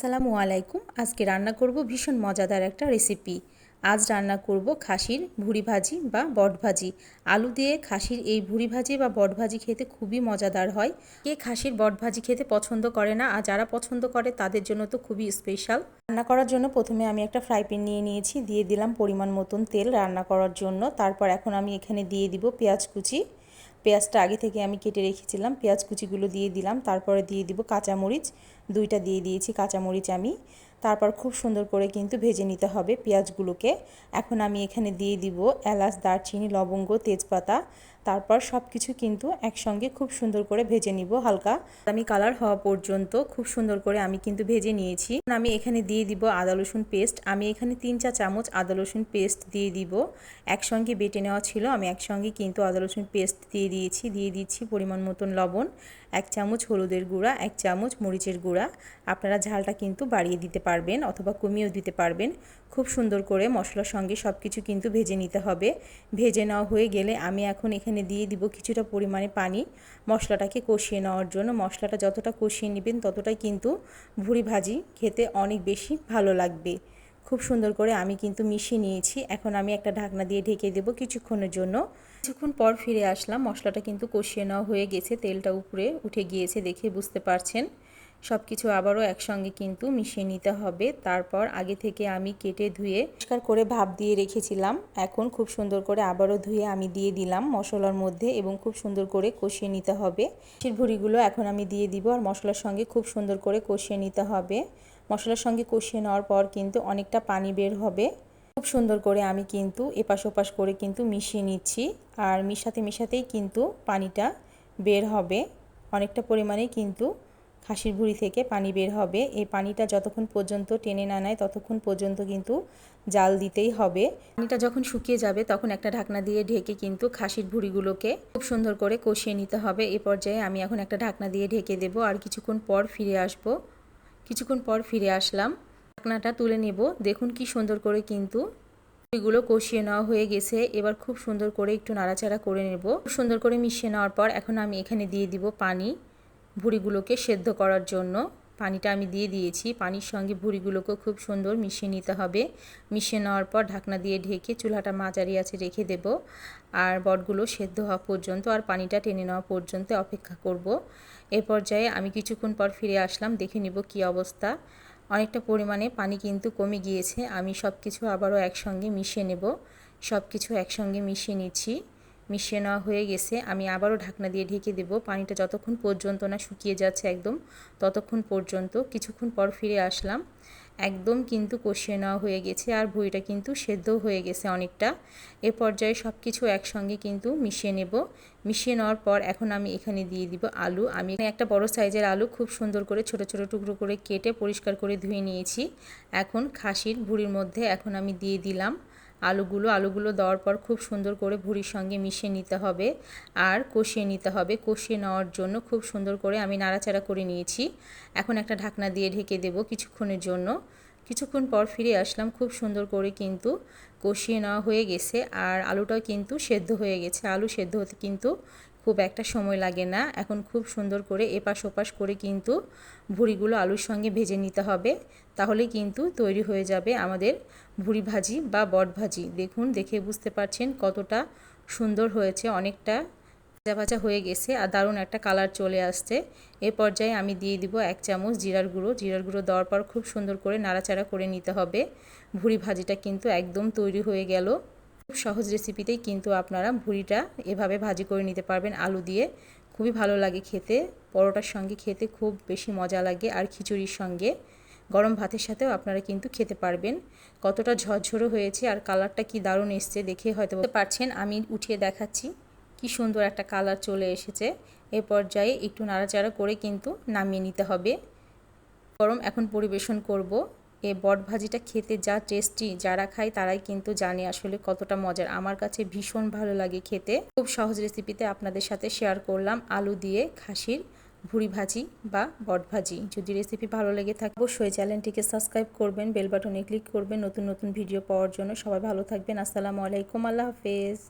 আসসালামু আলাইকুম। আজকে রান্না করব ভীষণ মজাদার একটা রেসিপি। আজ রান্না করব খাসির ভুঁড়ি ভাজি বা বট ভাজি। আলু দিয়ে খাসির এই ভুঁড়ি ভাজি বা বট ভাজি খেতে খুবই মজাদার হয়। কে খাসির বট ভাজি খেতে পছন্দ করে না, আর যারা পছন্দ করে তাদের জন্য তো খুবই স্পেশাল। রান্না করার জন্য প্রথমে আমি একটা ফ্রাই প্যান নিয়ে নিয়েছি, দিয়ে দিলাম পরিমাণ মতন তেল রান্না করার জন্য। তারপর এখন আমি এখানে দিয়ে দিব পেঁয়াজ কুচি। পেঁয়াজটা আগে থেকে আমি কেটে রেখেছিলাম, পেঁয়াজ কুচিগুলো দিয়ে দিলাম। তারপরে দিয়ে দিব কাঁচামরিচ, দুইটা দিয়ে দিয়েছি কাঁচামরিচ আমি। তারপর খুব সুন্দর করে কিন্তু ভেজে নিতে হবে পেঁয়াজগুলোকে। এখন আমি এখানে দিয়ে দিব এলাচ, দারচিনি, লবঙ্গ, তেজপাতা। তারপর সব কিছু কিন্তু একসঙ্গে খুব সুন্দর করে ভেজে নিব, হালকা বাদামি কালার হওয়া পর্যন্ত খুব সুন্দর করে আমি কিন্তু ভেজে নিয়েছি। আমি এখানে দিয়ে দিব আদা রসুন পেস্ট। আমি এখানে 3-4 চামচ আদা রসুন পেস্ট দিয়ে দিব। একসঙ্গে বেটে নেওয়া ছিল, আমি একসঙ্গে কিন্তু আদা রসুন পেস্ট দিয়ে দিয়েছি। দিয়ে দিচ্ছি পরিমাণ মতন লবণ, 1 চামচ হলুদের গুঁড়া, 1 চামচ মরিচের গুঁড়া। আপনারা ঝালটা কিন্তু বাড়িয়ে দিতে পারবেন অথবা কমিয়েও দিতে পারবেন। খুব সুন্দর করে মশলার সঙ্গে সব কিছু কিন্তু ভেজে নিতে হবে। ভেজে নেওয়া হয়ে গেলে আমি এখন এখানে দিয়ে দিব কিছুটা পরিমাণে পানি মশলাটাকে কষিয়ে নেওয়ার জন্য। মশলাটা যতটা কষিয়ে নেবেন ততটাই কিন্তু ভুঁড়ি ভাজি খেতে অনেক বেশি ভালো লাগবে। খুব সুন্দর করে আমি কিন্তু মিশিয়ে নিয়েছি। এখন আমি একটা ঢাকনা দিয়ে ঢেকে দেব কিছুক্ষণের জন্য। কিছুক্ষণ পর ফিরে আসলাম, মশলাটা কিন্তু কষিয়ে নেওয়া হয়ে গেছে, তেলটা উপরে উঠে গিয়েছে, দেখে বুঝতে পারছেন। সব কিছু আবারও একসঙ্গে কিন্তু মিশিয়ে নিতে হবে। তারপর আগে থেকে আমি কেটে ধুয়ে পরিষ্কার করে ভাপ দিয়ে রেখেছিলাম, এখন খুব সুন্দর করে আবারও ধুয়ে আমি দিয়ে দিলাম মশলার মধ্যে এবং খুব সুন্দর করে কষিয়ে নিতে হবে। খাসির ভুঁড়িগুলো এখন আমি দিয়ে দিব আর মশলার সঙ্গে খুব সুন্দর করে কষিয়ে নিতে হবে। মশলার সঙ্গে কষিয়ে নেওয়ার পর কিন্তু অনেকটা পানি বের হবে। খুব সুন্দর করে আমি কিন্তু এপাশ ওপাশ করে কিন্তু মিশিয়ে নিচ্ছি, আর মিশাতেই কিন্তু পানিটা বের হবে। অনেকটা পরিমাণে কিন্তু খাসির ভুঁড়ি থেকে পানি বের হবে। এই পানিটা যতক্ষণ পর্যন্ত টেনে না নেয় ততক্ষণ পর্যন্ত কিন্তু জাল দিতেই হবে। পানিটা যখন শুকিয়ে যাবে তখন একটা ঢাকনা দিয়ে ঢেকে কিন্তু খাসির ভুঁড়িগুলোকে খুব সুন্দর করে কষিয়ে নিতে হবে। এই পর্যায়ে আমি এখন একটা ঢাকনা দিয়ে ঢেকে দেব আর কিছুক্ষণ পর ফিরে আসব। কিছুক্ষণ পর ফিরে আসলাম, ঢাকনাটা তুলে নেব। দেখুন কি সুন্দর করে কিন্তু ভুঁড়িগুলো কষিয়ে নেওয়া হয়ে গেছে। এবার খুব সুন্দর করে একটু নাড়াচাড়া করে নেব। খুব সুন্দর করে মিশিয়ে নেওয়ার পর এখন আমি এখানে দিয়ে দিব পানি ভুঁড়িগুলোকে সেদ্ধ করার জন্য। পানিটা আমি দিয়ে দিয়েছি, পানির সঙ্গে ভুঁড়িগুলোকে খুব সুন্দর মিশিয়ে নিতে হবে। মিশিয়ে নেওয়ার পর ঢাকনা দিয়ে ঢেকে চুলাটা মাঝারি আঁচে রেখে দেব আর বটগুলো সেদ্ধ হওয়া পর্যন্ত আর পানিটা টেনে নেওয়া পর্যন্ত অপেক্ষা করব। এ পর্যায়ে আমি কিছুক্ষণ পর ফিরে আসলাম, দেখে নিব কি অবস্থা। অনেকটা পরিমাণে পানি কিন্তু কমে গিয়েছে। আমি সব কিছু আবারও একসঙ্গে মিশিয়ে নেব। সব কিছু একসঙ্গে মিশিয়ে নিচ্ছি। মিশিয়ে নেওয়া হয়ে গেছে, আমি আবারও ঢাকনা দিয়ে ঢেকে দেব। পানিটা যতক্ষণ পর্যন্ত না শুকিয়ে যাচ্ছে একদম, ততক্ষণ পর্যন্ত। কিছুক্ষণ পর ফিরে আসলাম, একদম কিন্তু কষিয়ে নেওয়া হয়ে গেছে আর ভুঁড়িটা কিন্তু সেদ্ধও হয়ে গেছে অনেকটা। এ পর্যায়ে সব কিছু একসঙ্গে কিন্তু মিশিয়ে নেব। মিশিয়ে নেওয়ার পর এখন আমি এখানে দিয়ে দিব আলু। আমি এখানে একটা বড় সাইজের আলু খুব সুন্দর করে ছোট ছোট টুকরো করে কেটে পরিষ্কার করে ধুয়ে নিয়েছি। এখন খাসির ভুঁড়ির মধ্যে এখন আমি দিয়ে দিলাম আলুগুলো দেওয়ার পর খুব সুন্দর করে ভুঁড়ির সঙ্গে মিশিয়ে নিতে হবে আর কষিয়ে নিতে হবে। কষিয়ে নেওয়ার জন্য খুব সুন্দর করে আমি নাড়াচাড়া করে নিয়েছি। এখন একটা ঢাকনা দিয়ে ঢেকে দেব কিছুক্ষণের জন্য। কিছুক্ষণ পর ফিরে আসলাম, খুব সুন্দর করে কিন্তু কষিয়ে নেওয়া হয়ে গেছে আর আলুটাও কিন্তু সেদ্ধ হয়ে গেছে। আলু সেদ্ধ হতে কিন্তু খুব একটা সময় লাগে না। এখন খুব সুন্দর করে এপাশ ওপাশ করে কিন্তু ভুঁড়িগুলো আলুর সঙ্গে ভেজে নিতে হবে, তাহলে কিন্তু তৈরি হয়ে যাবে আমাদের ভুঁড়ি ভাজি বা বট ভাজি। দেখুন, দেখে বুঝতে পারছেন কতটা সুন্দর হয়েছে, অনেকটা ভাজা ভাজা হয়ে গেছে আর দারুণ একটা কালার চলে আসছে। এ পর্যায়ে আমি দিয়ে দিব 1 চামচ জিরার গুঁড়ো দেওয়ার পর খুব সুন্দর করে নাড়াচাড়া করে নিতে হবে। ভুঁড়ি ভাজিটা কিন্তু একদম তৈরি হয়ে গেল। খুব সহজ রেসিপিতেই কিন্তু আপনারা ভুঁড়িটা এভাবে ভাজি করে নিতে পারবেন আলু দিয়ে। খুবই ভালো লাগে খেতে, পরোটার সঙ্গে খেতে খুব বেশি মজা লাগে আর খিচুড়ির সঙ্গে, গরম ভাতের সাথেও আপনারা কিন্তু খেতে পারবেন। কতটা ঝরঝরে হয়েছে আর কালারটা কি দারুণ এসছে দেখে হয়তো বুঝতে পারছেন। আমি উঠিয়ে দেখাচ্ছি, কি সুন্দর একটা কালার চলে এসেছে। এ পর্যায়ে একটু নাড়াচাড়া করে কিন্তু নামিয়ে নিতে হবে। গরম এখন পরিবেশন করব। এই বট ভাজিটা খেতে যা টেস্টি, যারা খায় তারাই কিন্তু জানে আসলে কতটা মজার। আমার কাছে ভীষণ ভালো লাগে খেতে। খুব সহজ রেসিপিতে আপনাদের সাথে শেয়ার করলাম আলু দিয়ে খাসির ভুঁড়ি ভাজি বা বট ভাজি। যদি রেসিপি ভালো লেগে থাকে অবশ্যই চ্যানেলটিকে সাবস্ক্রাইব করবেন, বেল বাটনে ক্লিক করবেন নতুন নতুন ভিডিও পাওয়ার জন্য। সবাই ভালো থাকবেন। আসসালামু আলাইকুম, আল্লাহ হাফেজ।